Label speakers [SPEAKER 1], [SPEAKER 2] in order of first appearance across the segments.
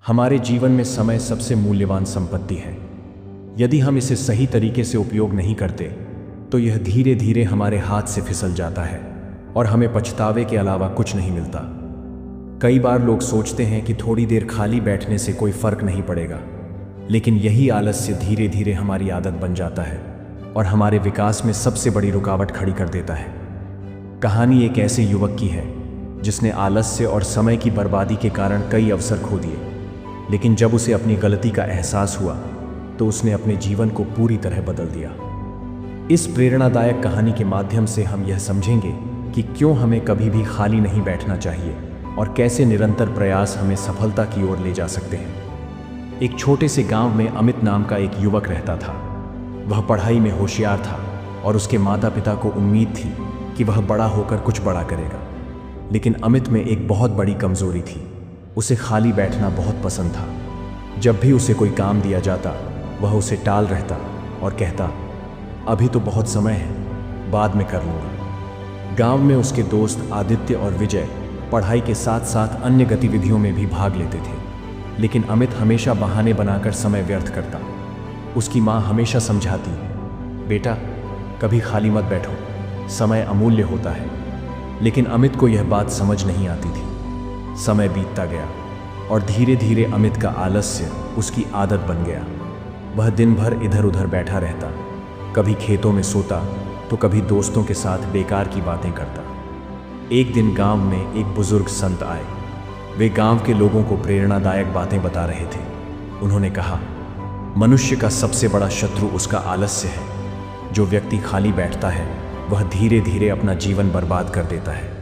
[SPEAKER 1] हमारे जीवन में समय सबसे मूल्यवान संपत्ति है। यदि हम इसे सही तरीके से उपयोग नहीं करते तो यह धीरे धीरे हमारे हाथ से फिसल जाता है और हमें पछतावे के अलावा कुछ नहीं मिलता। कई बार लोग सोचते हैं कि थोड़ी देर खाली बैठने से कोई फर्क नहीं पड़ेगा, लेकिन यही आलस्य धीरे धीरे हमारी आदत बन जाता है और हमारे विकास में सबसे बड़ी रुकावट खड़ी कर देता है। कहानी एक ऐसे युवक की है जिसने आलस्य और समय की बर्बादी के कारण कई अवसर खो दिए, लेकिन जब उसे अपनी गलती का एहसास हुआ तो उसने अपने जीवन को पूरी तरह बदल दिया। इस प्रेरणादायक कहानी के माध्यम से हम यह समझेंगे कि क्यों हमें कभी भी खाली नहीं बैठना चाहिए और कैसे निरंतर प्रयास हमें सफलता की ओर ले जा सकते हैं। एक छोटे से गांव में अमित नाम का एक युवक रहता था। वह पढ़ाई में होशियार था और उसके माता पिता को उम्मीद थी कि वह बड़ा होकर कुछ बड़ा करेगा। लेकिन अमित में एक बहुत बड़ी कमजोरी थी। उसे खाली बैठना बहुत पसंद था। जब भी उसे कोई काम दिया जाता वह उसे टाल रहता और कहता, अभी तो बहुत समय है, बाद में कर लूँगा। गांव में उसके दोस्त आदित्य और विजय पढ़ाई के साथ साथ अन्य गतिविधियों में भी भाग लेते थे, लेकिन अमित हमेशा बहाने बनाकर समय व्यर्थ करता। उसकी माँ हमेशा समझाती, बेटा कभी खाली मत बैठो, समय अमूल्य होता है। लेकिन अमित को यह बात समझ नहीं आती थी। समय बीतता गया और धीरे धीरे अमित का आलस्य उसकी आदत बन गया। वह दिन भर इधर उधर बैठा रहता, कभी खेतों में सोता तो कभी दोस्तों के साथ बेकार की बातें करता। एक दिन गांव में एक बुजुर्ग संत आए। वे गांव के लोगों को प्रेरणादायक बातें बता रहे थे। उन्होंने कहा, मनुष्य का सबसे बड़ा शत्रु उसका आलस्य है। जो व्यक्ति खाली बैठता है वह धीरे धीरे अपना जीवन बर्बाद कर देता है।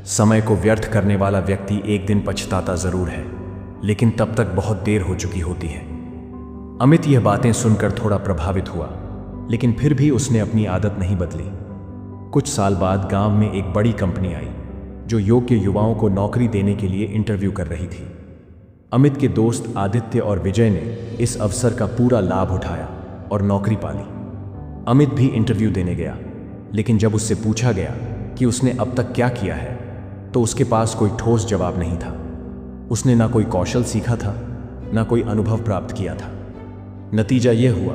[SPEAKER 1] समय को व्यर्थ करने वाला व्यक्ति एक दिन पछताता जरूर है, लेकिन तब तक बहुत देर हो चुकी होती है। अमित यह बातें सुनकर थोड़ा प्रभावित हुआ, लेकिन फिर भी उसने अपनी आदत नहीं बदली। कुछ साल बाद गांव में एक बड़ी कंपनी आई जो योग्य युवाओं को नौकरी देने के लिए इंटरव्यू कर रही थी। अमित के दोस्त आदित्य और विजय ने इस अवसर का पूरा लाभ उठाया और नौकरी पाली। अमित भी इंटरव्यू देने गया, लेकिन जब उससे पूछा गया कि उसने अब तक क्या किया है तो उसके पास कोई ठोस जवाब नहीं था। उसने ना कोई कौशल सीखा था, ना कोई अनुभव प्राप्त किया था। नतीजा यह हुआ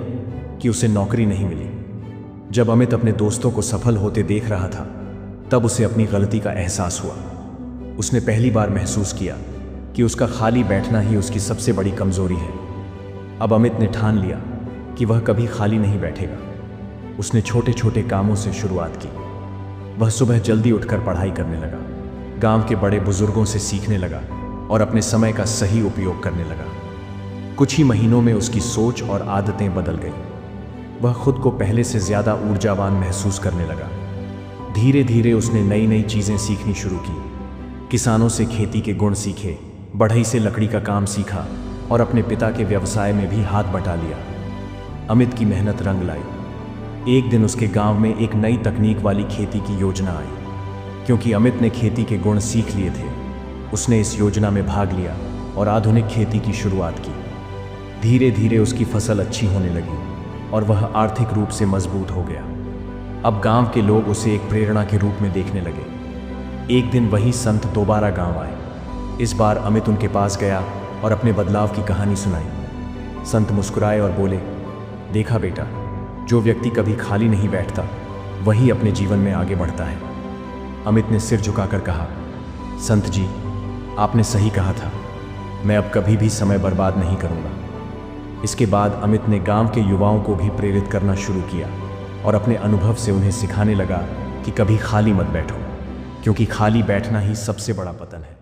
[SPEAKER 1] कि उसे नौकरी नहीं मिली। जब अमित अपने दोस्तों को सफल होते देख रहा था तब उसे अपनी गलती का एहसास हुआ। उसने पहली बार महसूस किया कि उसका खाली बैठना ही उसकी सबसे बड़ी कमजोरी है। अब अमित ने ठान लिया कि वह कभी खाली नहीं बैठेगा। उसने छोटे छोटे कामों से शुरुआत की। वह सुबह जल्दी उठकर पढ़ाई करने लगा, गांव के बड़े बुजुर्गों से सीखने लगा और अपने समय का सही उपयोग करने लगा। कुछ ही महीनों में उसकी सोच और आदतें बदल गईं। वह खुद को पहले से ज्यादा ऊर्जावान महसूस करने लगा। धीरे धीरे उसने नई नई चीजें सीखनी शुरू की। किसानों से खेती के गुण सीखे, बढ़ई से लकड़ी का काम सीखा और अपने पिता के व्यवसाय में भी हाथ बटा लिया। अमित की मेहनत रंग लाई। एक दिन उसके गांव में एक नई तकनीक वाली खेती की योजना आई। क्योंकि अमित ने खेती के गुण सीख लिए थे, उसने इस योजना में भाग लिया और आधुनिक खेती की शुरुआत की। धीरे धीरे उसकी फसल अच्छी होने लगी और वह आर्थिक रूप से मजबूत हो गया। अब गांव के लोग उसे एक प्रेरणा के रूप में देखने लगे। एक दिन वही संत दोबारा गांव आए। इस बार अमित उनके पास गया और अपने बदलाव की कहानी सुनाई। संत मुस्कुराए और बोले, देखा बेटा, जो व्यक्ति कभी खाली नहीं बैठता वही अपने जीवन में आगे बढ़ता है। अमित ने सिर झुकाकर कहा, संत जी, आपने सही कहा था। मैं अब कभी भी समय बर्बाद नहीं करूंगा। इसके बाद अमित ने गांव के युवाओं को भी प्रेरित करना शुरू किया और अपने अनुभव से उन्हें सिखाने लगा कि कभी खाली मत बैठो, क्योंकि खाली बैठना ही सबसे बड़ा पतन है।